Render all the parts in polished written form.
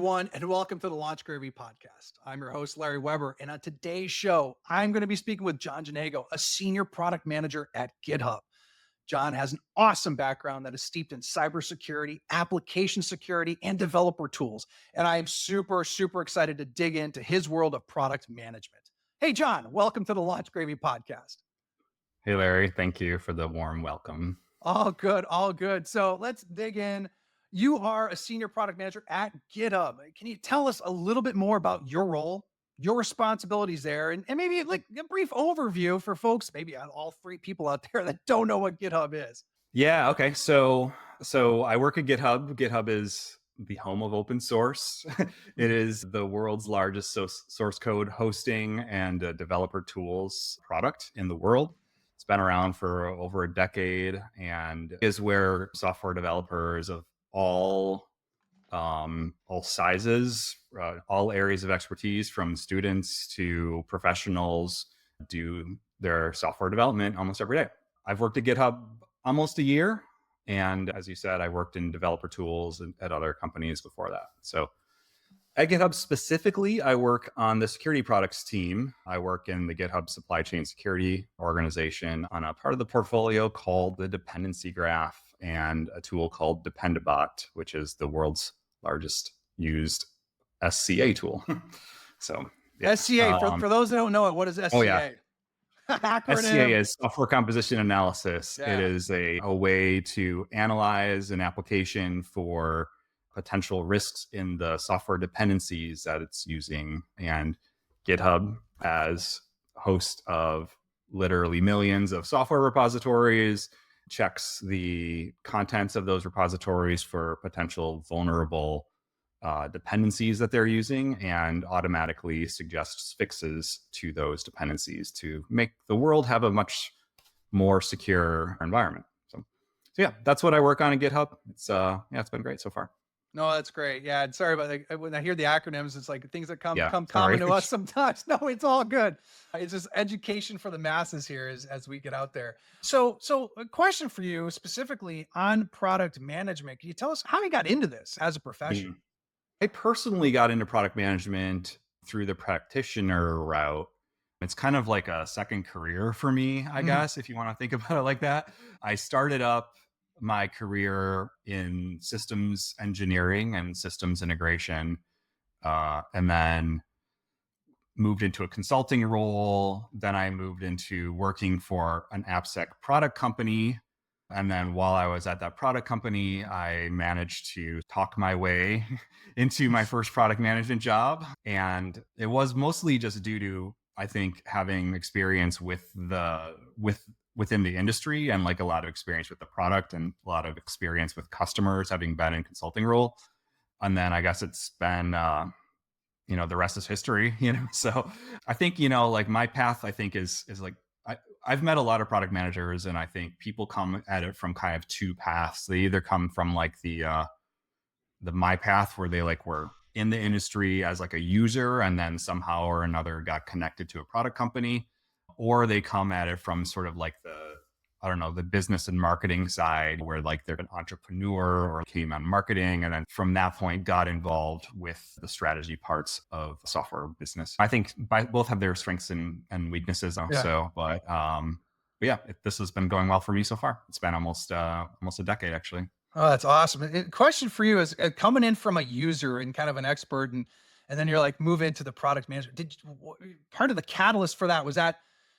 everyone, and welcome to the Launch Gravy podcast. I'm your host, Larry Weber, and on today's show, I'm going to be speaking with John Janego, a senior product manager at GitHub. John has an awesome background that is steeped in cybersecurity, application security, and developer tools, and I am super excited to dig into his world of product management. Hey, John, welcome to the Launch Gravy podcast. Hey, Larry. Thank you for the warm welcome. All good, all good. So let's dig in. You are a senior product manager at GitHub. Can you tell us a little bit more about your role, your responsibilities there, and maybe like a brief overview for folks, maybe all three people out there that don't know what GitHub is? Yeah. Okay. So I work at GitHub. GitHub is the home of open source. It is the world's largest source code hosting and developer tools product in the world. It's been around for over a decade and is where software developers of all sizes, all areas of expertise, from students to professionals, do their software development almost every day. I've worked at GitHub almost a year. And as you said, I worked in developer tools at other companies before that. So at GitHub specifically, I work on the security products team. I work in the GitHub supply chain security organization on a part of the portfolio called the dependency graph and a tool called Dependabot, which is the world's largest used SCA tool. So yeah. SCA, for those that don't know it, what is SCA? Oh, yeah. Acronym. SCA is software composition analysis. Yeah. It is a way to analyze an application for potential risks in the software dependencies that it's using. And GitHub, as host of literally millions of software repositories, checks the contents of those repositories for potential vulnerable dependencies that they're using and automatically suggests fixes to those dependencies to make the world have a much more secure environment. So yeah, that's what I work on at GitHub. It's been great so far. No, that's great. Yeah, and sorry about when I hear the acronyms, it's like things that come Sorry. common to us sometimes. No, it's all good. It's just education for the masses here as we get out there. So a question for you specifically on product management. Can you tell us how you got into this as a profession? I personally got into product management through the practitioner route. It's kind of like a second career for me, I guess, if you want to think about it like that. I started up my career in systems engineering and systems integration, and then moved into a consulting role. Then I moved into working for an AppSec product company. And then while I was at that product company, I managed to talk my way into my first product management job. And it was mostly just due to, I think, having experience within the industry and like a lot of experience with the product and a lot of experience with customers, having been in consulting role. And then I guess it's been, the rest is history, So I think, like my path, I think is like, I've met a lot of product managers, and I think people come at it from kind of two paths. They either come from like the my path, where they like were in the industry as like a user and then somehow or another got connected to a product company, or they come at it from sort of like the business and marketing side, where like they're an entrepreneur or came on marketing. And then from that point got involved with the strategy parts of software business. I think both have their strengths and weaknesses also, but yeah, this has been going well for me so far. It's been almost a decade actually. Oh, that's awesome. Question for you is coming in from a user and kind of an expert, and then you're like move into the product management. Part of the catalyst for that was that,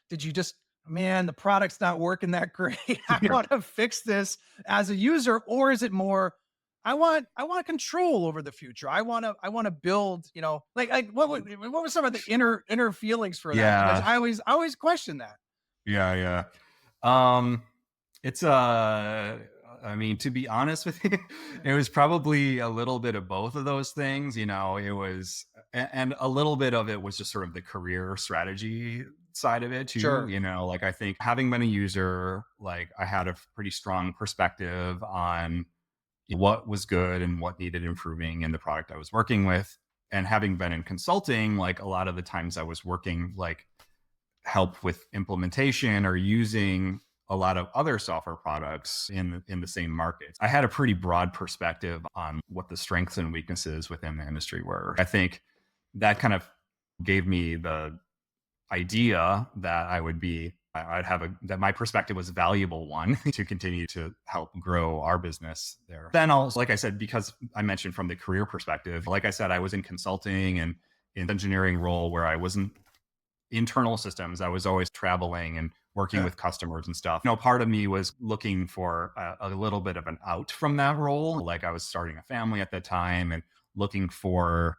did you just, man, the product's not working that great, I want to fix this as a user? Or is it more, I want control over the future. I want to build, like what were some of the inner feelings for that? Yeah. Because I always question that. Yeah. It's I mean, to be honest with you, it was probably a little bit of both of those things. It was, and a little bit of it was just sort of the career strategy side of it too. Sure. Like I think having been a user, like I had a pretty strong perspective on what was good and what needed improving in the product I was working with. And having been in consulting, like a lot of the times I was working like help with implementation or using a lot of other software products in the same markets. I had a pretty broad perspective on what the strengths and weaknesses within the industry were. I think that kind of gave me the idea that I'd have that my perspective was a valuable one to continue to help grow our business there. Then also, like I said, because I mentioned from the career perspective, like I said, I was in consulting and in engineering role where I wasn't internal systems. I was always traveling and working Yeah. with customers and stuff. Part of me was looking for a little bit of an out from that role. Like I was starting a family at that time and looking for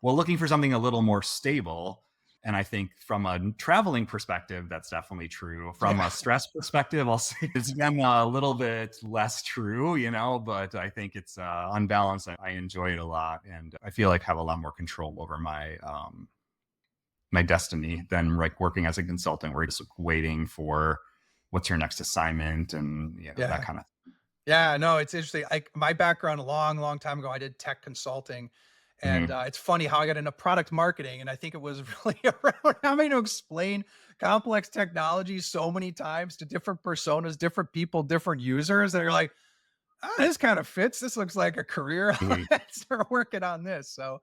looking for something a little more stable. And I think from a traveling perspective, that's definitely true. From Yeah. a stress perspective, I'll say it's been a little bit less true, but I think it's on balance, I enjoy it a lot. And I feel like I have a lot more control over my destiny than like working as a consultant where you're just waiting for what's your next assignment and, that Yeah. kind of Yeah, no, it's interesting. My background a long, long time ago, I did tech consulting, and thing. it's funny how I got into product marketing, and I think it was really around having to explain complex technologies so many times to different personas, different people, different users. That you're like, this kind of fits. This looks like a career. Mhm. Let's start working on this. So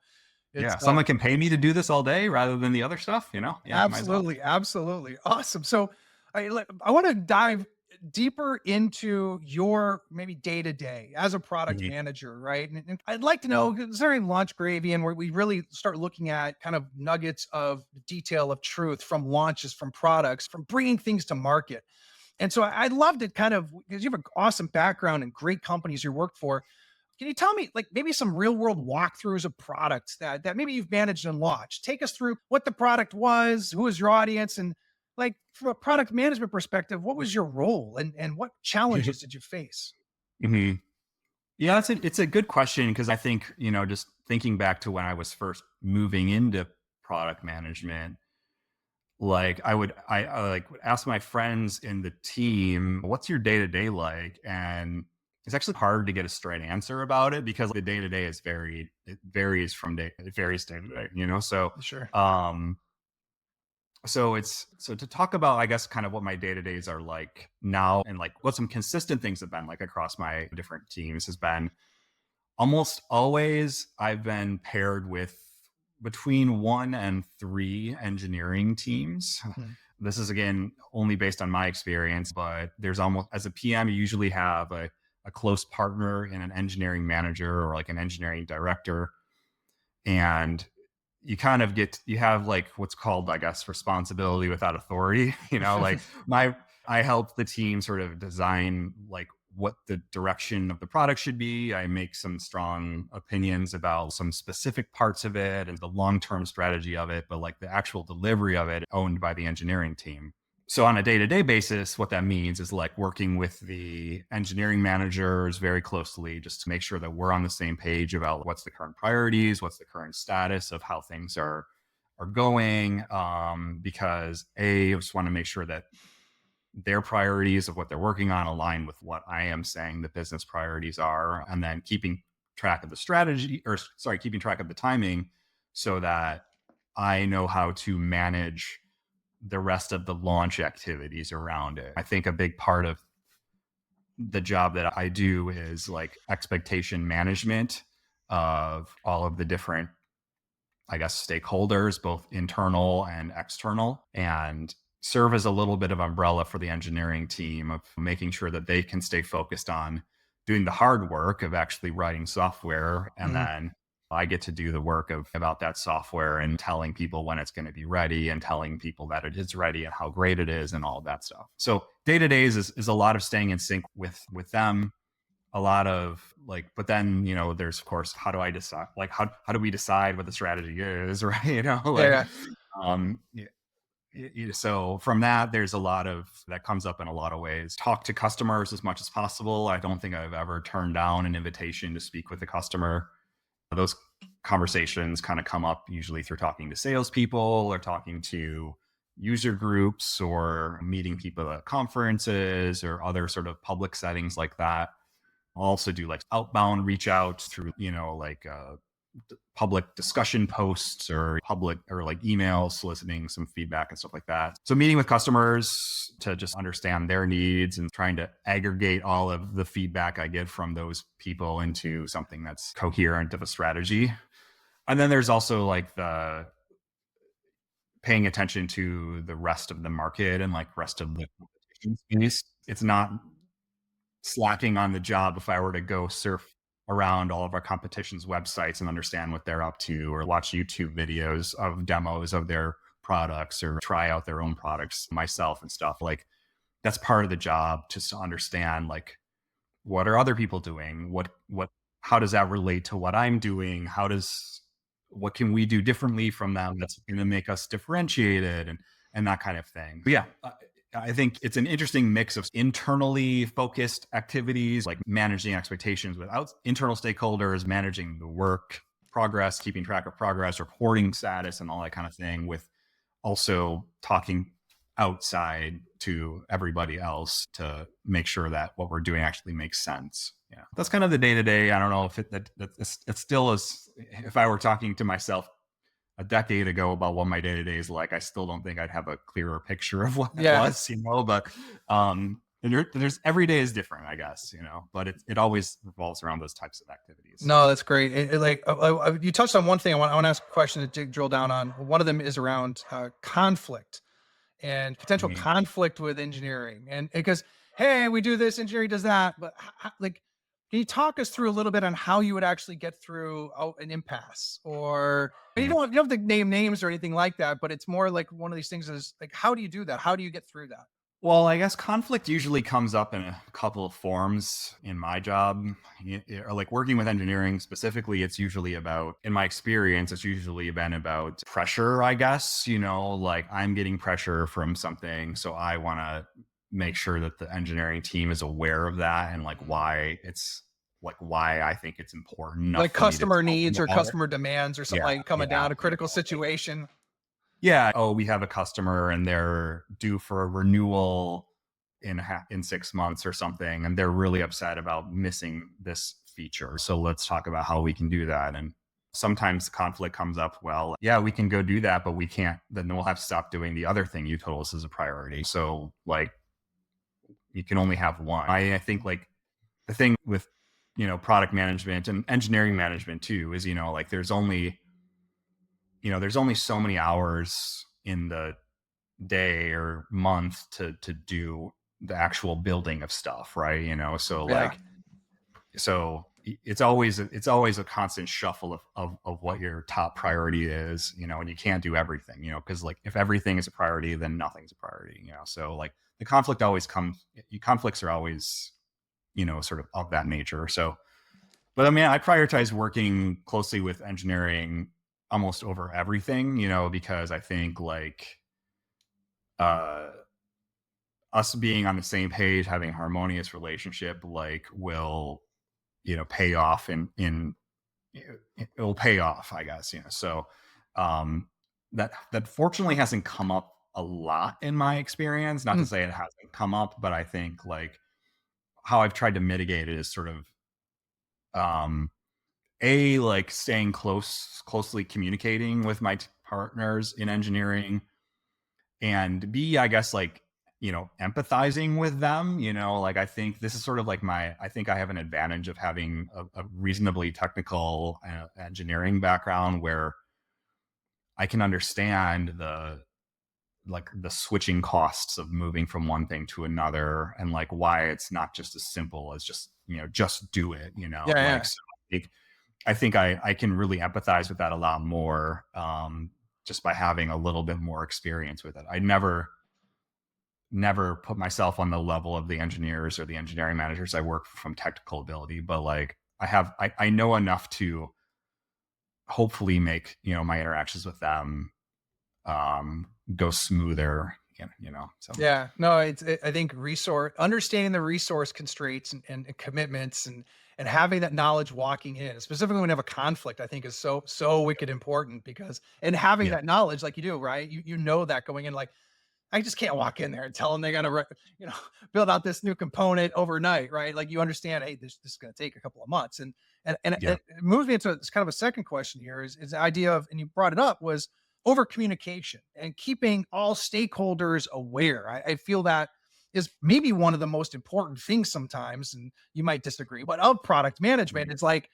it's Yeah. Someone can pay me to do this all day rather than the other stuff. Yeah, might as well. absolutely, absolutely. Awesome. So I want to dive deeper into your maybe day to day as a product Mhm. manager, right? And I'd like to know, is there any launch gravy and where we really start looking at kind of nuggets of detail of truth from launches, from products, from bringing things to market? And so I'd love to kind of, because you have an awesome background and great companies you work for, can you tell me, like, maybe some real world walkthroughs of products that maybe you've managed and launched? Take us through what the product was, who was your audience, and like from a product management perspective, what was your role and what challenges did you face? Mhm. Yeah, it's a good question because I think, just thinking back to when I was first moving into product management, like I like would ask my friends in the team, "What's your day-to-day like?" And it's actually hard to get a straight answer about it because the day-to-day is varied. It varies day to day. Sure. Um so to talk about, I guess, kind of what my day-to-days are like now and like what some consistent things have been like across my different teams has been almost always I've been paired with between 1 and 3 engineering teams. Mhm. This is again only based on my experience, but there's almost as a PM, you usually have a close partner in an engineering manager or like an engineering director. And you have like what's called, I guess, responsibility without authority. Like my I help the team sort of design like what the direction of the product should be. I make some strong opinions about some specific parts of it and the long-term strategy of it, but like the actual delivery of it owned by the engineering team. So on a day-to-day basis, what that means is like working with the engineering managers very closely just to make sure that we're on the same page about what's the current priorities, what's the current status of how things are going. Because I just want to make sure that their priorities of what they're working on align with what I am saying the business priorities are, and then keeping track of the strategy, or sorry, keeping track of the timing so that I know how to manage the rest of the launch activities around it. I think a big part of the job that I do is like expectation management of all of the different, I guess, stakeholders, both internal and external, and serve as a little bit of umbrella for the engineering team of making sure that they can stay focused on doing the hard work of actually writing software. And Mhm. then I get to do the work of about that software and telling people when it's going to be ready and telling people that it is ready and how great it is and all of that stuff. So day to days is a lot of staying in sync with them, a lot of like, but then there's of course, how do I decide, like how do we decide what the strategy is, right? Yeah, Like yeah. um y- so from that, there's a lot of that comes up in a lot of ways. Talk to customers as much as possible. I don't think I've ever turned down an invitation to speak with a customer. Those conversations kind of come up usually through talking to salespeople or talking to user groups or meeting people at conferences or other sort of public settings like that. I'll also do like outbound reach out through, like public discussion posts or public or like emails soliciting some feedback and stuff like that. So meeting with customers to just understand their needs and trying to aggregate all of the feedback I get from those people into something that's coherent of a strategy. And then there's also like the paying attention to the rest of the market and like rest of the competition space. It's not slacking on the job if I were to go surf around all of our competition's websites and understand what they're up to, or watch YouTube videos of demos of their products, or try out their own products myself and stuff. Like that's part of the job, just to understand like what are other people doing? What how does that relate to what I'm doing? What can we do differently from them that's going to make us differentiated, and that kind of thing. But yeah, I think it's an interesting mix of internally focused activities like managing expectations without internal stakeholders, managing the work progress, keeping track of progress, reporting status, and all that kind of thing, with also talking outside to everybody else to make sure that what we're doing actually makes sense. Yeah, that's kind of the day to day. I don't know if it still is. If I were talking to myself a decade ago about what my day to day is like, I still don't think I'd have a clearer picture of what that Yeah. was, But there's every day is different, I guess, But it always revolves around those types of activities. No, that's great. You touched on one thing. I want to ask a question to drill down on. One of them is around conflict and potential Mhm. conflict with engineering, and because hey, we do this, engineering does that, but like, can you talk us through a little bit on how you would actually get through an impasse, or you don't have to name names or anything like that, but it's more like one of these things is like, how do you do that? How do you get through that? Well, I guess conflict usually comes up in a couple of forms in my job. Or like working with engineering specifically, it's usually about, in my experience, it's usually been about pressure, I guess. Like I'm getting pressure from something. So I want to make sure that the engineering team is aware of that, and why I think it's important enough Like for me to customer tell them needs or about it. customer demands or something Yeah. like coming Yeah. down, a critical situation. Yeah. Oh, we have a customer and they're due for a renewal in 6 months or something, and they're really upset about missing this feature. So let's talk about how we can do that. And sometimes conflict comes up. Well, yeah, we can go do that, but we can't. Then we'll have to stop doing the other thing you told us is a priority. So like, you can only have one. I think like the thing with product management and engineering management too is like there's only so many hours in the day or month to do the actual building of stuff, right? So Yeah. like it's always a constant shuffle of what your top priority is, and you can't do everything, because like if everything is a priority, then nothing's a priority, so like the conflicts are always sort of that nature. So but I mean, I prioritize working closely with engineering almost over everything, because I think like uh us being on the same page, having a harmonious relationship, like will, pay off it'll pay off, I guess, So um that fortunately hasn't come up a lot in my experience. Not to Mm. say it hasn't come up, but I think like how I've tried to mitigate it is sort of um like staying closely communicating with my partners in engineering, and B, I guess like empathizing with them. Like I think this is sort of like I think I have an advantage of having a reasonably technical engineering background, where I can understand the switching costs of moving from one thing to another, and like why it's not just as simple as just do it, Yeah, like yeah. so like, I think I can really empathize with that a lot more, just by having a little bit more experience with it. I never put myself on the level of the engineers or the engineering managers I work from technical ability, but like I know enough to hopefully make my interactions with them go smoother. So Yeah, no, I think resource understanding the resource constraints and commitments and having that knowledge walking in, specifically when you have a conflict, I think is so wicked important because and having yeah, that knowledge like you do, right? You know that going in, like I just can't walk in there and tell them they got to, you know, build out this new component overnight, right? Like you understand, hey, this is going to take a couple of months, And Yeah. it moves me into it's kind of a second question here is the idea of, and you brought it up, was over communication and keeping all stakeholders aware. I feel that is maybe one of the most important things sometimes, and you might disagree, but of product management, it's like,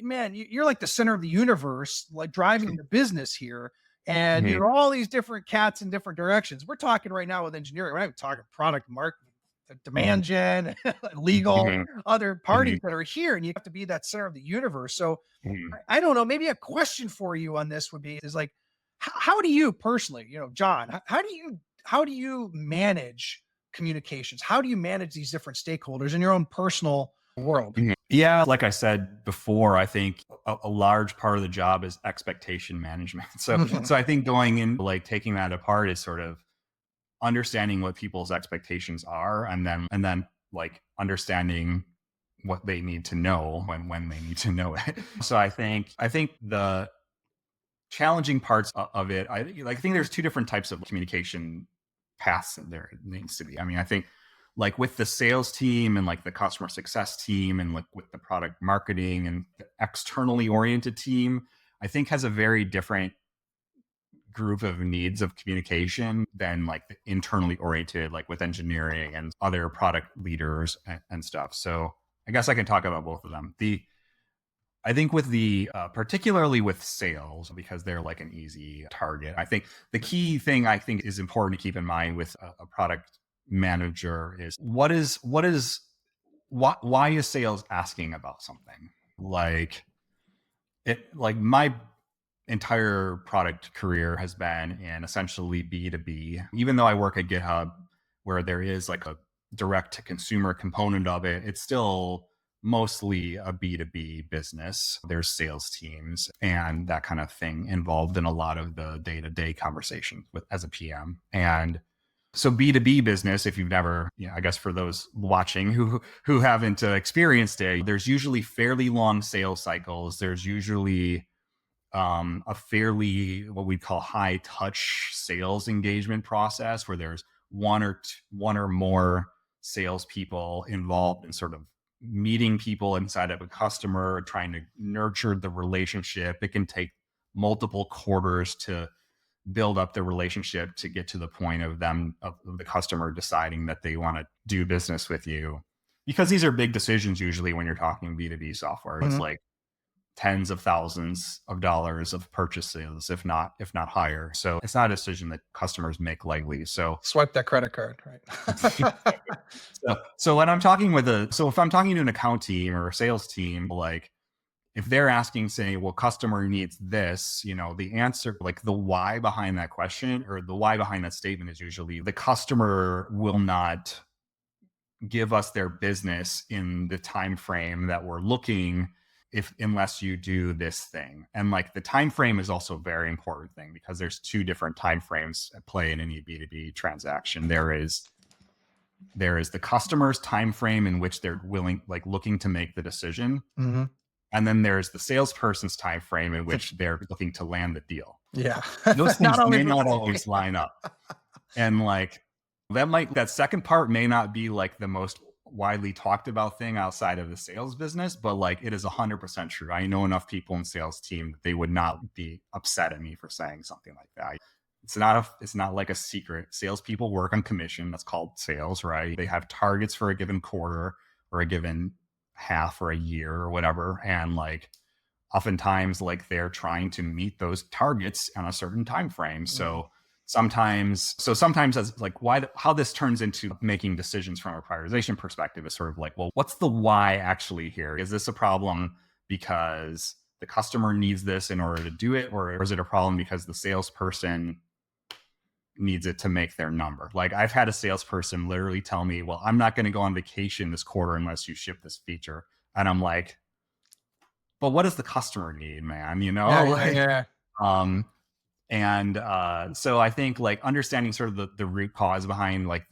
man, you're like the center of the universe, like driving the business here. And Mhm. you're all these different cats in different directions. We're talking right now with engineering. We're not even talking product marketing, Mhm. demand gen, legal, Mhm. other parties Mhm. that are here, and you have to be that center of the universe. So Mhm. I don't know. Maybe a question for you on this would be is like, how do you personally, John, how do you manage communications? How do you manage these different stakeholders in your own personal world? Mhm. Yeah, like I said before, I think a large part of the job is expectation management. So Mhm. so I think going in, like, taking that apart is sort of understanding what people's expectations are, and then like understanding what they need to know when they need to know it. So I think the challenging parts of it, I think there's two different types of communication paths that there needs to be. I mean, I think like with the sales team and like the customer success team and like with the product marketing and the externally oriented team, I think has a very different group of needs of communication than like the internally oriented, like with engineering and other product leaders and stuff. So I guess I can talk about both of them. I think with the particularly with sales, because they're like an easy target. I think the key thing I think is important to keep in mind with a product manager is why is sales asking about something? Like my entire product career has been in essentially B2B. Even though I work at GitHub, where there is like a direct to consumer component of it, it's still mostly a B2B business. There's sales teams and that kind of thing involved in a lot of the day-to-day conversations with as a PM. And so B2B business, if you've never, I guess for those watching who haven't experienced it, there's usually fairly long sales cycles. There's usually a fairly what we call high touch sales engagement process where there's one or more salespeople involved in sort of meeting people inside of a customer, trying to nurture the relationship. It can take multiple quarters to build up the relationship to get to the point of the customer deciding that they want to do business with you. Because these are big decisions usually when you're talking B2B software. It's Mhm. like tens of thousands of dollars of purchases, if not higher. So it's not a decision that customers make lightly. So Swipe that credit card, right? so when I'm talking with if I'm talking to an account team or a sales team, like if they're asking, say, well, customer needs this, the answer, like the why behind that question or the why behind that statement is usually the customer will not give us their business in the time frame that we're looking if unless you do this thing. And like the time frame is also a very important thing because there's two different time frames at play in any B2B transaction. There is the customer's time frame in which they're looking to make the decision, Mhm. and then there's the salesperson's time frame in which they're looking to land the deal. Yeah. Those Not things always may the not same. always line up. And like that second part may not be like the most widely talked about thing outside of the sales business, but like it is 100% true. I know enough people in sales team that they would not be upset at me for saying something like that. It's not like a secret. Salespeople work on commission. That's called sales, right? They have targets for a given quarter or a given half or a year or whatever. And like oftentimes like they're trying to meet those targets on a certain time frame. Mhm. Sometimes as like how this turns into making decisions from a prioritization perspective is sort of like, well, what's the why actually here? Is this a problem because the customer needs this in order to do it, or is it a problem because the salesperson needs it to make their number? Like I've had a salesperson literally tell me, well, I'm not going to go on vacation this quarter unless you ship this feature. And I'm like, but what does the customer need, man? Yeah, yeah, Like, yeah. um, and so I think like understanding sort of the root cause behind like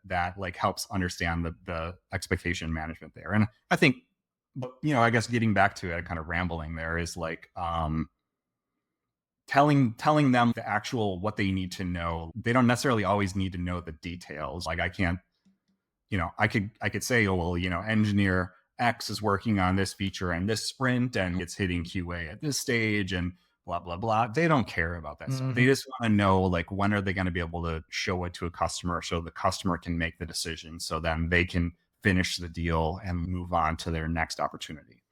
that like helps understand the expectation management there. And I think, but I guess getting back to it, kind of rambling there is like telling them the actual what they need to know. They don't necessarily always need to know the details. Like I can't, I could say, oh well, engineer X is working on this feature and this sprint and it's hitting QA at this stage and blah, blah, blah. They don't care about that stuff. They Mhm. just want to know like when are they going to be able to show it to a customer so the customer can make the decision so then they can finish the deal and move on to their next opportunity.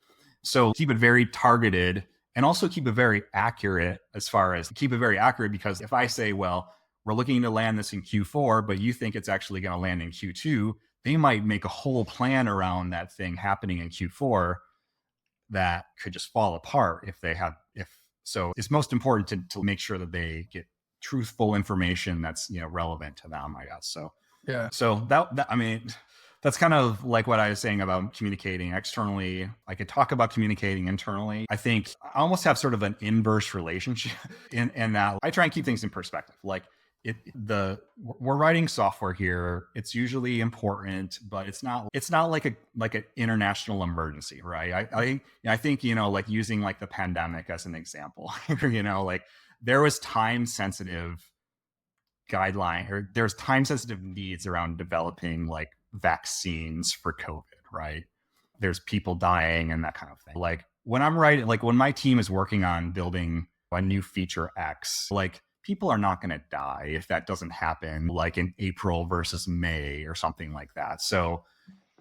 So keep it very targeted and also keep it very accurate as far as keep it very accurate because if I say, well, we're looking to land this in Q4, but you think it's actually going to land in Q2, they might make a whole plan around that thing happening in Q4 that could just fall apart if they have if so it's most important to make sure that they get truthful information that's relevant to them, I guess. Yeah. So that I mean, that's kind of like what I was saying about communicating externally. I could talk about communicating internally. I think I almost have sort of an inverse relationship in that I try and keep things in perspective. Like we're writing software here. It's usually important, but it's not like an international emergency, right? I think like using like the pandemic as an example, like there was time sensitive guideline or there's time sensitive needs around developing like vaccines for COVID, right? There's people dying and that kind of thing. Like when I'm writing, like when my team is working on building a new feature X, like people are not going to die if that doesn't happen like in April versus May or something like that. So,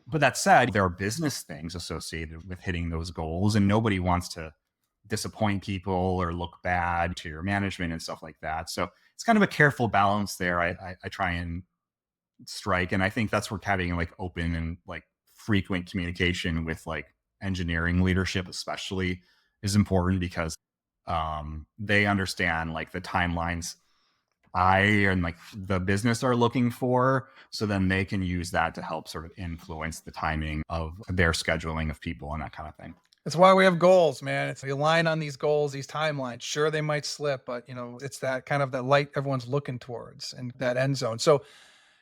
but that said, there are business things associated with hitting those goals and nobody wants to disappoint people or look bad to your management and stuff like that. So it's kind of a careful balance there. I try and strike, and I think that's where having like open and like frequent communication with like engineering leadership, especially, is important because they understand like the timelines I and like the business are looking for. So then they can use that to help sort of influence the timing of their scheduling of people and that kind of thing. That's why we have goals, man. It's we align on these goals, these timelines. Sure, they might slip, but it's that kind of the light everyone's looking towards and that end zone. So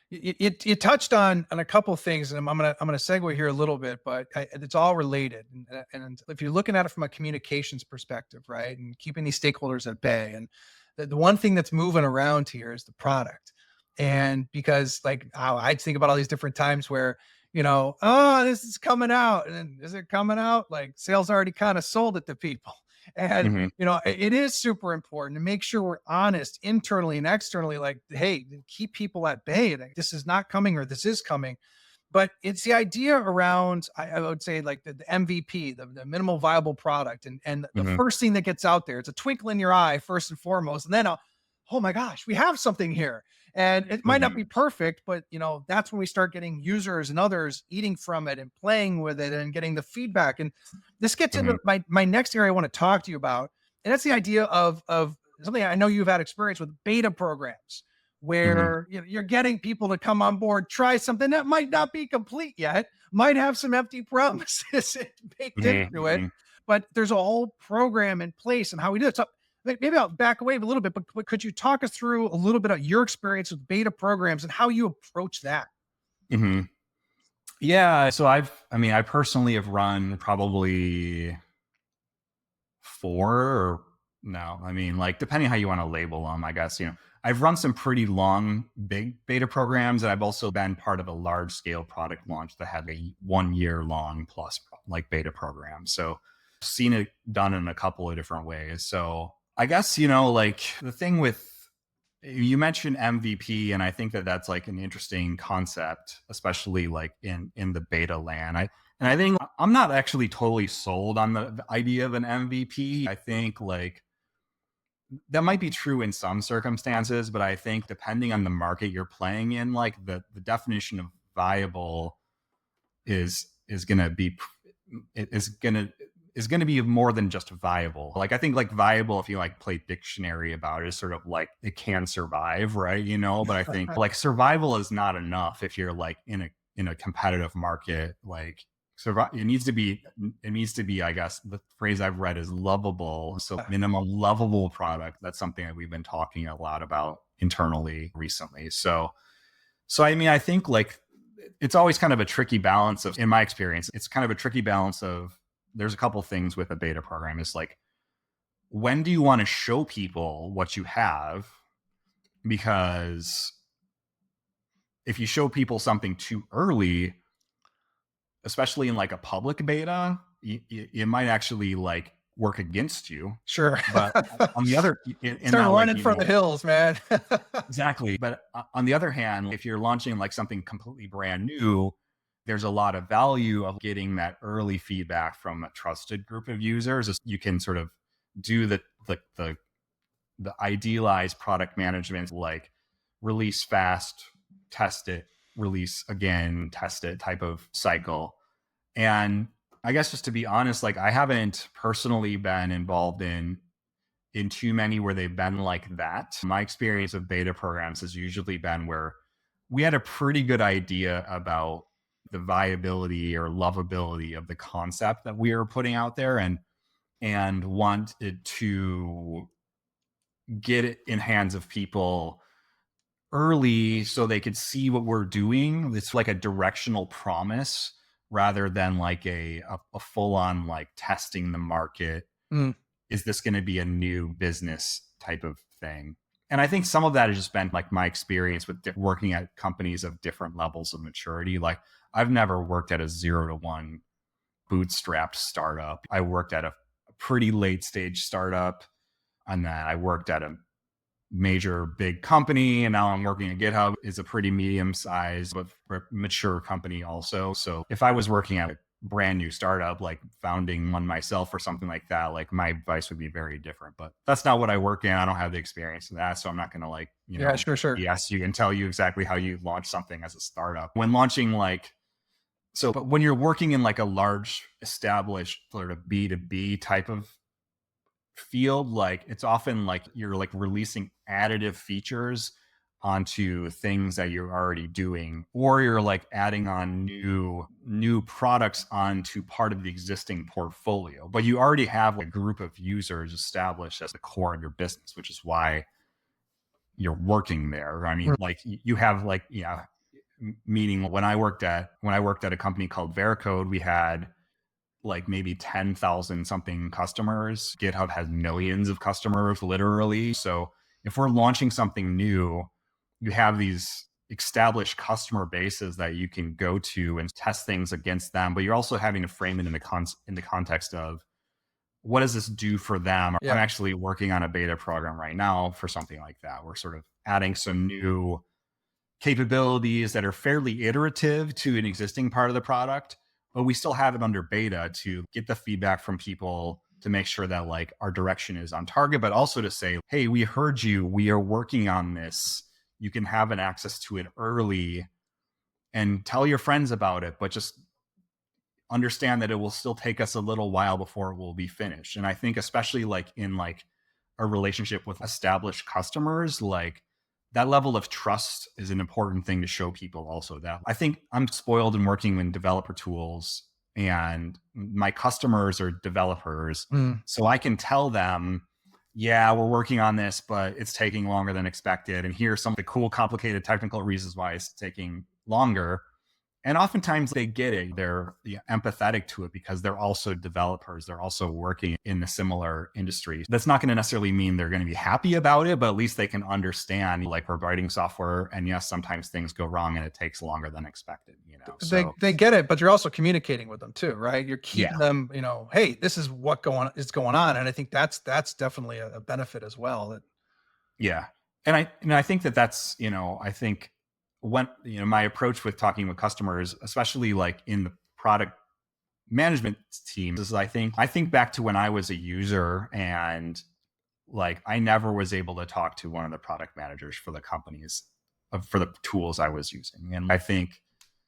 you touched on a couple of things, and I'm gonna segue here a little bit, but it's all related. And if you're looking at it from a communications perspective, right, and keeping these stakeholders at bay, and the one thing that's moving around here is the product, and because like I think about all these different times where oh, this is coming out, and then is it coming out? Like sales already kind of sold it to people, and Hmm. it is super important to make sure we're honest internally and externally. Like, hey, keep people at bay. Like, this is not coming or this is coming. But it's the idea around, I would say, like the MVP, the minimal viable product. And the Hmm. first thing that gets out there, it's a twinkle in your eye, first and foremost. And then, oh my gosh, we have something here. And it might not Hmm. be perfect, but that's when we start getting users and others eating from it and playing with it and getting the feedback. And this gets into Hmm. my next area I want to talk to you about, and that's the idea of something I know you've had experience with, beta programs, Hmm. where you're getting people to come on board, try something that might not be complete yet, might have some empty promises baked into it, Hmm. but there's a whole program in place and how we do it. So maybe I'll back away a little bit, but could you talk us through a little bit of your experience with beta programs and how you approach that? Hmm. Yeah. So I personally have run probably four or no, like depending how you want to label them, I guess, I've run some pretty long, big beta programs. And I've also been part of a large scale product launch that had a 1 year long plus like beta program. So seen it done in a couple of different ways. So I guess, like the thing with, you mentioned MVP, and I think that that's like an interesting concept, especially like in the beta land. I think I'm not actually totally sold on the idea of an MVP. I think like that might be true in some circumstances, but I think depending on the market you're playing in, like the definition of viable is gonna be is gonna be more than just viable. Like I think like viable, if you like play dictionary about it, is sort of like it can survive, right? But I think like survival is not enough if you're like in a competitive market. Like survive, it needs to be, I guess the phrase I've read is lovable. So minimum lovable product. That's something that we've been talking a lot about internally recently. So I think like it's always kind of a tricky balance of, in my experience, it's kind of a tricky balance of, there's a couple things with a beta program. Is like, when do you want to show people what you have? Because if you show people something too early, especially in like a public beta, it might actually like work against you. Sure. But on the other, in Start that, like, running for the hills, man. exactly. But on the other hand, if you're launching like something completely brand new, there's a lot of value of getting that early feedback from a trusted group of users. You can sort of do the idealized product management, like release fast, test it, release again, test it type of cycle. And I guess just to be honest, like I haven't personally been involved in too many where they've been like that. My experience of beta programs has usually been where we had a pretty good idea about the viability or lovability of the concept that we were putting out there, and wanted to get it in hands of people early so they could see what we're doing. It's like a directional promise rather than like a full on like testing the market. Mm, Is this going to be a new business type of thing? And I think some of that has just been like my experience with working at companies of different levels of maturity. Like I've never worked at a 0 to 1 bootstrapped startup. I worked at a pretty late stage startup, and then I worked at a major big company, and now I'm working at GitHub. Is a pretty medium sized but mature company also. So if I was working at a brand new startup, like founding one myself or something like that, like my advice would be very different. But that's not what I work in. I don't have the experience in that, so I'm not going to like, yeah, sure, sure. yes, you can tell you exactly how you launch something as a startup when launching like. So, but when you're working in like a large established sort of B2B type of field, like it's often like you're like releasing additive features onto things that you're already doing, or you're like adding on new products onto part of the existing portfolio, but you already have a group of users established as the core of your business, which is why you're working there. I mean, Mm, like you have like, yeah, meaning when I worked at a company called Veracode, we had like maybe 10,000 something customers. GitHub has millions of customers, literally. So if we're launching something new, you have these established customer bases that you can go to and test things against them. But you're also having to frame it in the context of what does this do for them? I'm yeah. actually working on a beta program right now for something like that. We're sort of adding some new capabilities that are fairly iterative to an existing part of the product, but we still have it under beta to get the feedback from people to make sure that like our direction is on target, but also to say, hey, we heard you. We are working on this. You can have an access to it early and tell your friends about it, but just understand that it will still take us a little while before it will be finished. And I think especially like in like a relationship with established customers, like that level of trust is an important thing to show people also. That I think I'm spoiled in working in developer tools, and my customers are developers. Mm, So I can tell them, yeah, we're working on this, but it's taking longer than expected. And here's some of the cool, complicated technical reasons why it's taking longer. And oftentimes they get it. They're, yeah, empathetic to it because they're also developers. They're also working in a similar industry. That's not going to necessarily mean they're going to be happy about it, but at least they can understand like we're writing software. And yes, sometimes things go wrong and it takes longer than expected, you know? So they get it, but you're also communicating with them too, right? You're keeping yeah, them, hey, this is what going on, and I think that's definitely a benefit as well. That yeah. And I think that that's, I think when, my approach with talking with customers, especially like in the product management teams, is I think back to when I was a user, and like I never was able to talk to one of the product managers for the companies for the tools I was using. And I think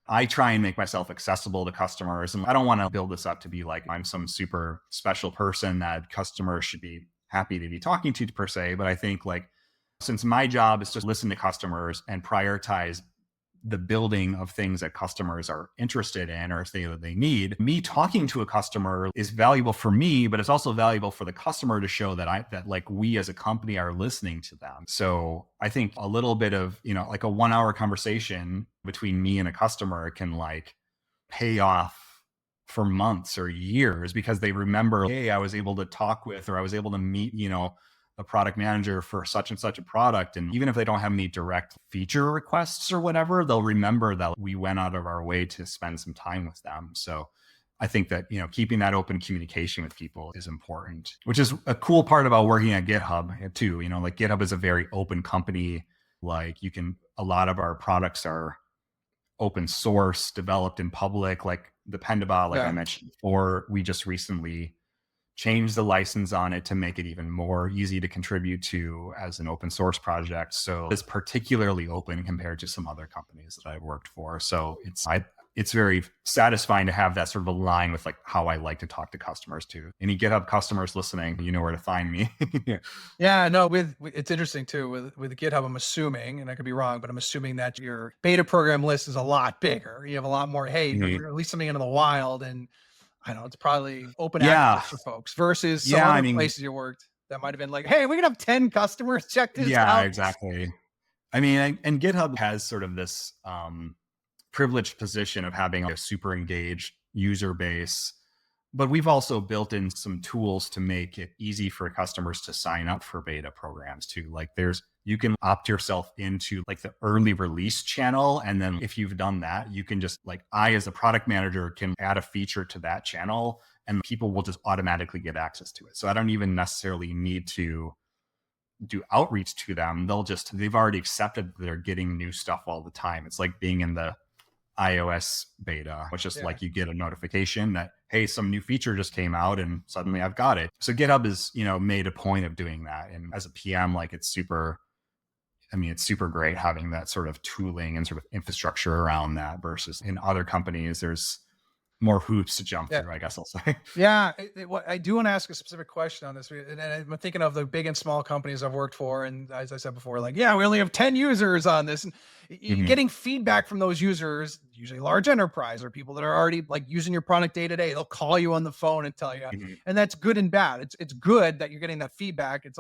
I try and make myself accessible to customers, and I don't want to build this up to be like I'm some super special person that customers should be happy to be talking to per se. But I think like since my job is to listen to customers and prioritize the building of things that customers are interested in or say that they need, me talking to a customer is valuable for me, but it's also valuable for the customer to show that like we as a company are listening to them. So I think a little bit of, like a 1 hour conversation between me and a customer can like pay off for months or years because they remember, hey, I was able to talk with, or I was able to meet, a product manager for such and such a product. And even if they don't have any direct feature requests or whatever, they'll remember that we went out of our way to spend some time with them. So I think that, keeping that open communication with people is important, which is a cool part about working at GitHub too. Like GitHub is a very open company. Like a lot of our products are open source, developed in public, like Dependabot, like I Yeah. mentioned before. We just recently changed the license on it to make it even more easy to contribute to as an open source project. So it's particularly open compared to some other companies that I've worked for. So it's very satisfying to have that sort of align with like how I like to talk to customers too. Any GitHub customers listening, you know where to find me. Yeah, no, it's interesting too with GitHub. I'm assuming, and I could be wrong, but I'm assuming that your beta program list is a lot bigger. You have a lot more. Hey, we're Mhm. gonna release something into the wild, and I know it's probably open Yeah. access for folks versus some Yeah. I other mean, places you worked that might have been like, hey, we're gonna have 10 customers. Check this yeah, out. exactly. I mean, and GitHub has sort of this privileged position of having a super engaged user base. But we've also built in some tools to make it easy for customers to sign up for beta programs too. Like you can opt yourself into like the early release channel. And then if you've done that, you can just like, I as a product manager can add a feature to that channel and people will just automatically get access to it. So I don't even necessarily need to do outreach to them. They've already accepted that they're getting new stuff all the time. It's like being in the iOS beta, which is Yeah. like you get a notification that, hey, some new feature just came out and suddenly I've got it. So GitHub is, made a point of doing that. And as a PM, like it's super great having that sort of tooling and sort of infrastructure around that versus in other companies, there's more hoops to jump Yeah. through, I guess I'll say. Yeah, what I do want to ask a specific question on this, and I'm thinking of the big and small companies I've worked for, and as I said before, like, yeah, we only have 10 users on this, and Hmm. getting feedback from those users, usually large enterprise or people that are already like using your product day to day, they'll call you on the phone and tell you, Hmm. and that's good and bad. It's good that you're getting that feedback. It's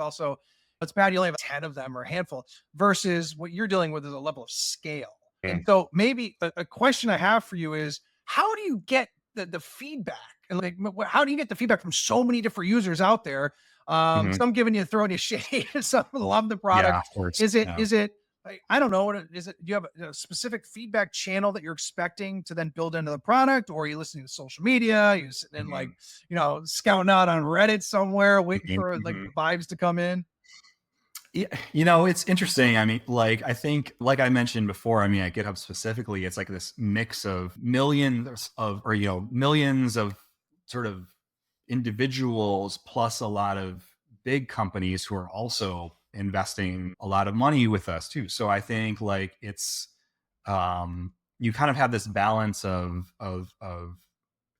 bad you only have 10 of them or a handful versus what you're dealing with is a level of scale. And so maybe a question I have for you is, how do you get the feedback and like how do you get the feedback from so many different users out there, Hmm. some giving you throwing you shade, some love the product. Yeah, of course. is it Yeah. is it like, I don't know what is it, do you have a specific feedback channel that you're expecting to then build into the product, or are you listening to social media, you sitting in like Hmm. scouting out on Reddit somewhere waiting for like Hmm. the vibes to come in? Yeah, it's interesting. I mean, like, I think, like I mentioned before, I mean, at GitHub specifically, it's like this mix of millions of sort of individuals plus a lot of big companies who are also investing a lot of money with us too. So I think like you kind of have this balance of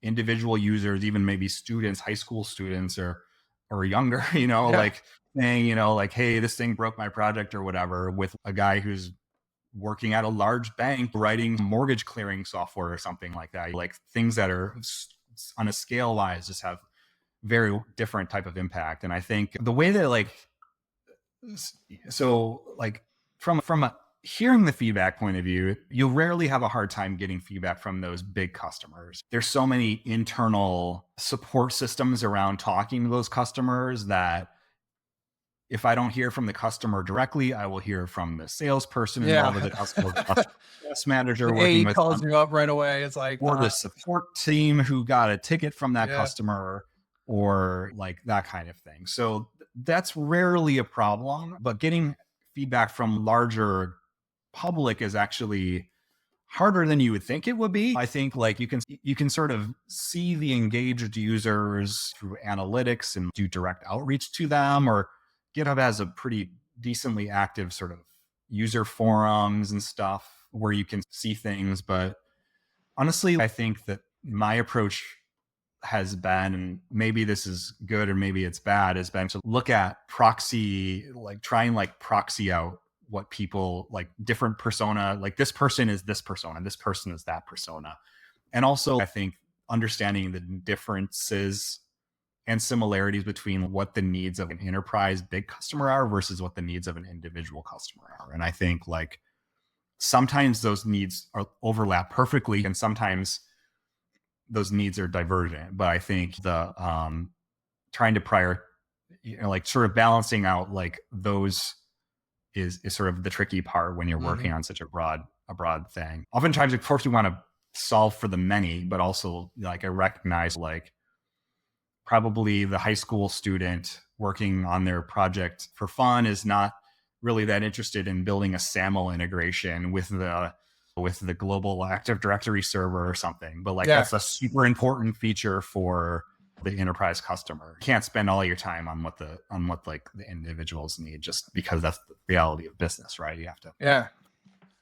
individual users, even maybe students, high school students or younger, Yeah. like saying, like, hey, this thing broke my project or whatever, with a guy who's working at a large bank writing mortgage clearing software or something like that. Like things that are on a scale wise just have very different type of impact. And I think the way that like so like from a hearing the feedback point of view, you'll rarely have a hard time getting feedback from those big customers. There's so many internal support systems around talking to those customers that if I don't hear from the customer directly, I will hear from the salesperson involved with Yeah. the customer, the customer success manager The working AE with calls them, you up right away. It's like, or the support team who got a ticket from that yeah. customer, or like that kind of thing. So that's rarely a problem, but getting feedback from larger public is actually harder than you would think it would be. I think like you can sort of see the engaged users through analytics and do direct outreach to them, or GitHub has a pretty decently active sort of user forums and stuff where you can see things. But honestly, I think that my approach has been, and maybe this is good or maybe it's bad, has been to look at proxy, like try and like proxy out what people like, different persona, like this person is this persona, this person is that persona. And also, I think understanding the differences and similarities between what the needs of an enterprise big customer are versus what the needs of an individual customer are. And I think like sometimes those needs are overlap perfectly, and sometimes those needs are divergent. But I think the trying to like sort of balancing out like those is sort of the tricky part when you're Hmm. working on such a broad thing. Oftentimes, of course, we want to solve for the many, but also like I recognize like probably the high school student working on their project for fun is not really that interested in building a SAML integration with the global Active Directory server or something. But like Yeah. that's a super important feature for the enterprise customer. You can't spend all your time on what like the individuals need just because that's the reality of business, right? Yeah.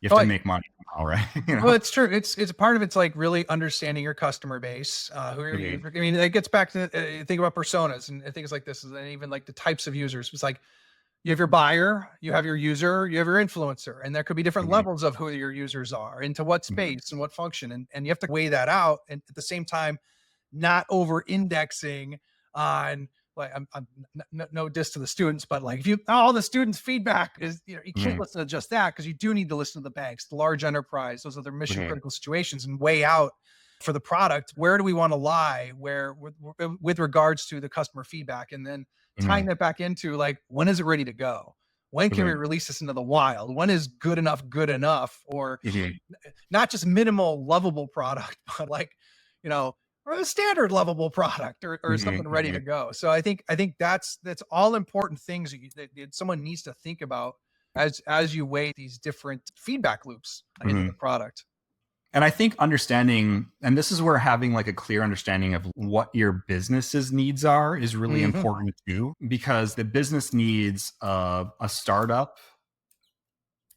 You have Oh, to make money somehow, right? you well, know? it's true. It's part of it's like really understanding your customer base, who are you. Mhm. I mean, it gets back to think about personas and things like this, and even like the types of users. It's like you have your buyer, you have your user, you have your influencer, and there could be different Mhm. levels of who your users are, into what Mhm. space and what function, and you have to weigh that out, and at the same time, not over indexing on like I'm no diss to the students, but like if you all the students' feedback is you can't Mhm. listen to just that because you do need to listen to the banks, the large enterprise, those are their mission Mhm. critical situations, and weigh out for the product where do we want to lie where with regards to the customer feedback, and then tying Mhm. that back into like when is it ready to go? When can we Mhm. release this into the wild? When is good enough? Or Mhm. not just minimal lovable product, but like, you know, or a standard lovable product or Mhm. something ready to Mhm. go. So I think that's all important things that someone needs to think about as you weigh these different feedback loops into the Mhm. product. And I think understanding, and this is where having like a clear understanding of what your business's needs are is really Hmm. important too, because the business needs of a startup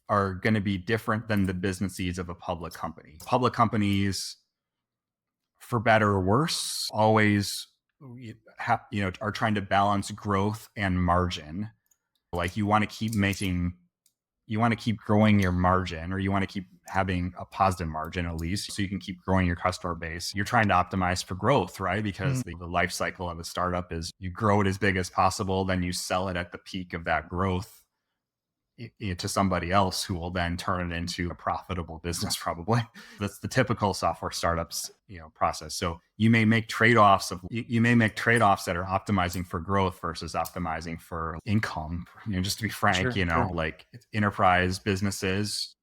are going to be different than the business needs of a public company. Public companies, for better or worse, always are trying to balance growth and margin. Like you want to keep growing your margin, or you want to keep having a positive margin at least so you can keep growing your customer base. You're trying to optimize for growth, right? Because the life cycle of a startup is you grow it as big as possible, then you sell it at the peak of that growth to somebody else who will then turn it into a profitable business probably. That's the typical software startups process. So you may make trade-offs that are optimizing for growth versus optimizing for income. Just to be frank, Sure, sure. like enterprise businesses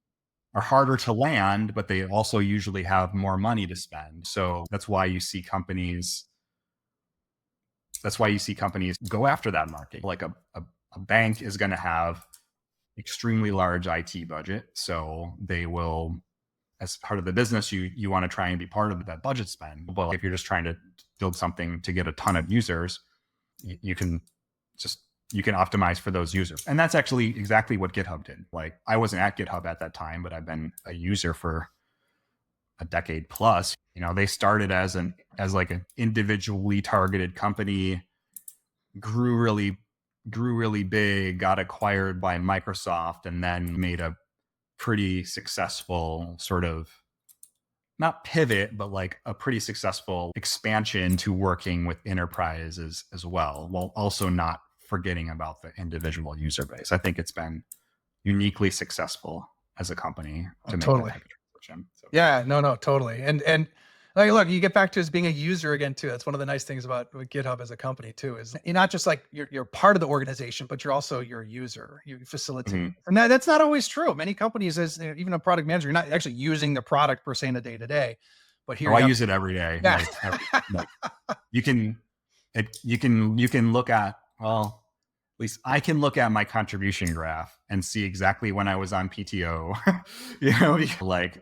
are harder to land, but they also usually have more money to spend. So that's why you see companies go after that market. Like a bank is going to have extremely large IT budget. So they will, as part of the business, you want to try and be part of that budget spend. But if you're just trying to build something to get a ton of users, you can just you can optimize for those users. And that's actually exactly what GitHub did. Like I wasn't at GitHub at that time, but I've been a user for a decade plus. They started as like an individually targeted company, grew really grew really big, got acquired by Microsoft, and then made a pretty successful sort of not pivot, but like a pretty successful expansion to working with enterprises as well, while also not forgetting about the individual user base. I think it's been uniquely successful as a company Oh, to make that totally. type of transition. So, Yeah, no, no, totally. And like, look, you get back to as being a user again too. That's one of the nice things about with GitHub as a company too, is you're not just like you're part of the organization, but you're also your user. You facilitate, mhm. and that's not always true. Many companies, as even a product manager, you're not actually using the product per se in a day to day, but here Oh, I you have, use it every day. yeah, Like you can, you can look at, well, at least I can look at my contribution graph and see exactly when I was on PTO. Like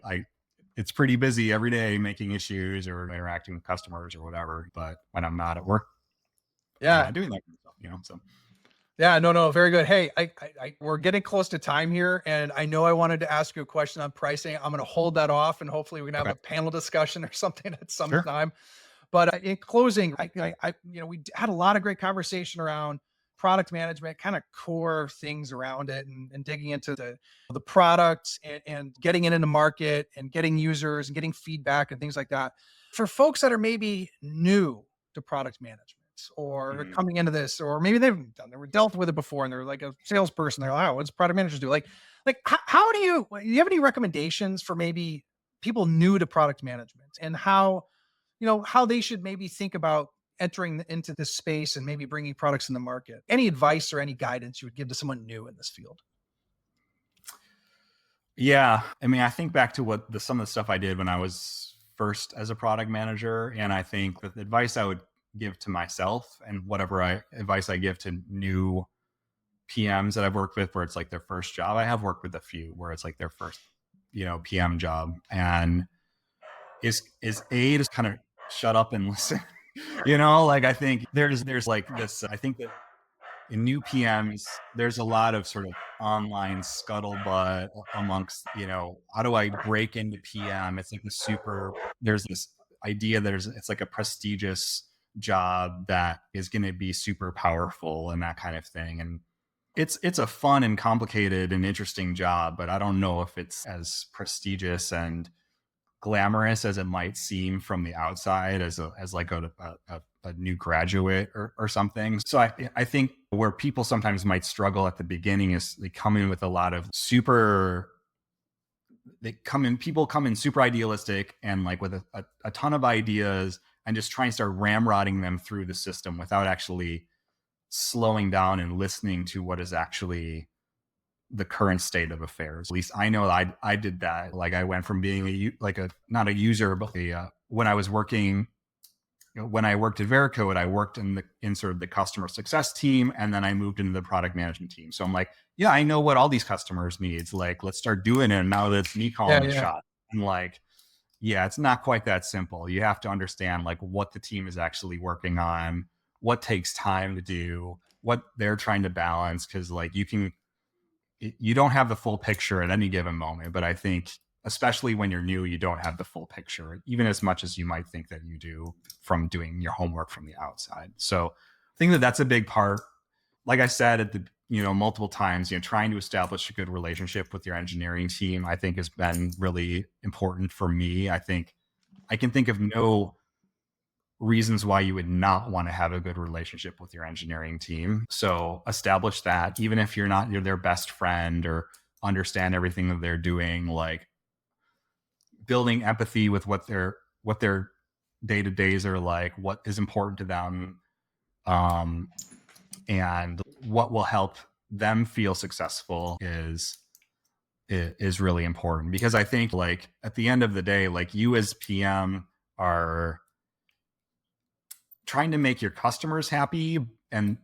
it's pretty busy every day making issues or interacting with customers or whatever. But when I'm not at work, I'm yeah. not doing that kind of stuff. So Yeah, no, no, very good. Hey, we're getting close to time here, and I know I wanted to ask you a question on pricing. I'm going to hold that off, and hopefully we can have okay, a panel discussion or something at some sure. time. But in closing, we had a lot of great conversation around product management, kind of core things around it, and digging into the products and getting it into market and getting users and getting feedback and things like that. For folks that are maybe new to product management or Mhm. coming into this, or maybe they were dealt with it before and they're like a salesperson, they're like, oh, what's product managers do? Like how do you have any recommendations for maybe people new to product management and how they should maybe think about entering into this space and maybe bringing products in the market? Any advice or any guidance you would give to someone new in this field? Yeah. I mean, I think back to what some of the stuff I did when I was first as a product manager. And I think that the advice I would give to myself and whatever advice I give to new PMs that I've worked with where it's like their first job. I have worked with a few where it's like their first, PM job. And is A, to kind of shut up and listen. Like I think there's like this, I think that in new PMs, there's a lot of sort of online scuttlebutt amongst, how do I break into PM? It's like there's this idea it's like a prestigious job that is going to be super powerful and that kind of thing. And it's a fun and complicated and interesting job, but I don't know if it's as prestigious and glamorous as it might seem from the outside as like a new graduate or something. So I think where people sometimes might struggle at the beginning is they come in with a lot of people come in super idealistic and like with a ton of ideas and just try and start ramrodding them through the system without actually slowing down and listening to what is actually the current state of affairs. At least I know I did that. Like I went from being not a user, but when I was working, when I worked at Vericode, I worked in sort of the customer success team, and then I moved into the product management team. So I'm like, yeah, I know what all these customers needs. Like, let's start doing it. And now that's me Yeah, calling the yeah. shot. And like, yeah, it's not quite that simple. You have to understand like what the team is actually working on, what takes time to do, what they're trying to balance. Cause like you don't have the full picture at any given moment. But I think, especially when you're new, you don't have the full picture, even as much as you might think that you do from doing your homework from the outside. So I think that that's a big part. Like I said at the, multiple times, trying to establish a good relationship with your engineering team, I think has been really important for me. I think I can think of no reasons why you would not want to have a good relationship with your engineering team. So establish that, even if you're their best friend or understand everything that they're doing, like building empathy with what their day-to-days are like, what is important to them, um, and what will help them feel successful is really important. Because I think like at the end of the day, like you as PM are trying to make your customers happy and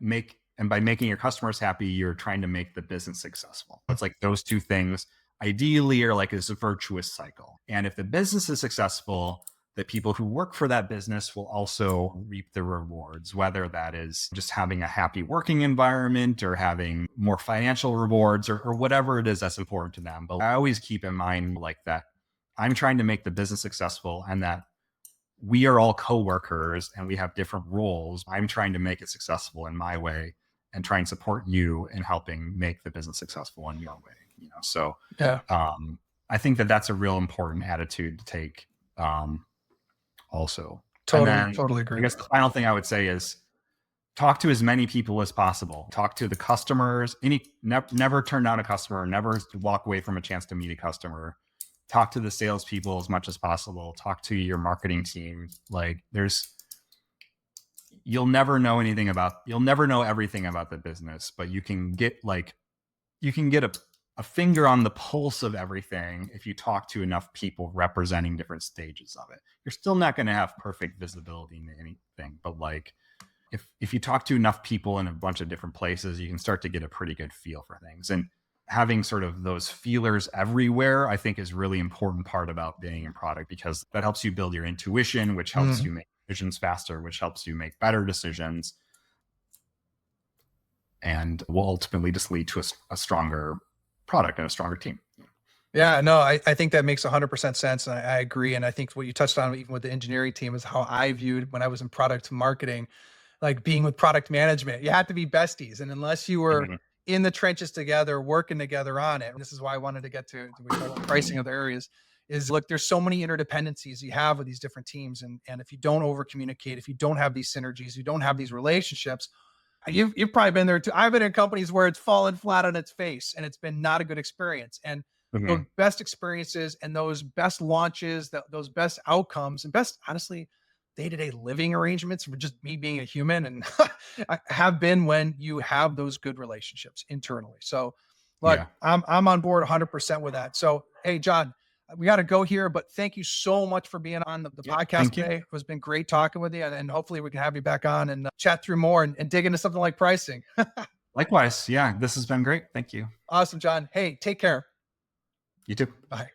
by making your customers happy, you're trying to make the business successful. It's like those two things ideally are like this virtuous cycle. And if the business is successful, the people who work for that business will also reap the rewards, whether that is just having a happy working environment or having more financial rewards or whatever it is that's important to them. But I always keep in mind like that I'm trying to make the business successful and that we are all coworkers and we have different roles. I'm trying to make it successful in my way and try and support you in helping make the business successful in your way. So Yeah. I think that that's a real important attitude to take also. And Totally, then totally I agree. guess the final thing I would say is talk to as many people as possible. Talk to the customers. Never turn down a customer. Never walk away from a chance to meet a customer. Talk to the salespeople as much as possible. Talk to your marketing team. Like you'll never know everything about the business, but you can get a finger on the pulse of everything if you talk to enough people representing different stages of it. You're still not going to have perfect visibility into anything, but like if you talk to enough people in a bunch of different places, you can start to get a pretty good feel for things. And having sort of those feelers everywhere, I think is really important part about being in product, because that helps you build your intuition, which helps Mm. you make decisions faster, which helps you make better decisions, and will ultimately just lead to a stronger product and a stronger team. Yeah, no, I think that makes 100% sense. And I agree. And I think what you touched on, even with the engineering team, is how I viewed when I was in product marketing, like being with product management. You had to be besties. And unless you were Mhm. in the trenches together, working together on it, and this is why I wanted to get to, we talk about pricing other areas, is look, there's so many interdependencies you have with these different teams. And if you don't over communicate, if you don't have these synergies, you don't have these relationships, you've probably been there too. I've been in companies where it's fallen flat on its face and it's been not a good experience. And those Mhm. best experiences and those best launches, those best outcomes, and best, honestly, day-to-day living arrangements for just me being a human, and I have been when you have those good relationships internally. So look, Yeah. I'm on board 100% with that. So hey, John, we got to go here, but thank you so much for being on the Yeah. podcast Thank you. today. It has been great talking with you, and hopefully we can have you back on and chat through more and dig into something like pricing. Likewise. Yeah. This has been great. Thank you. Awesome, John. Hey, take care. You too. Bye.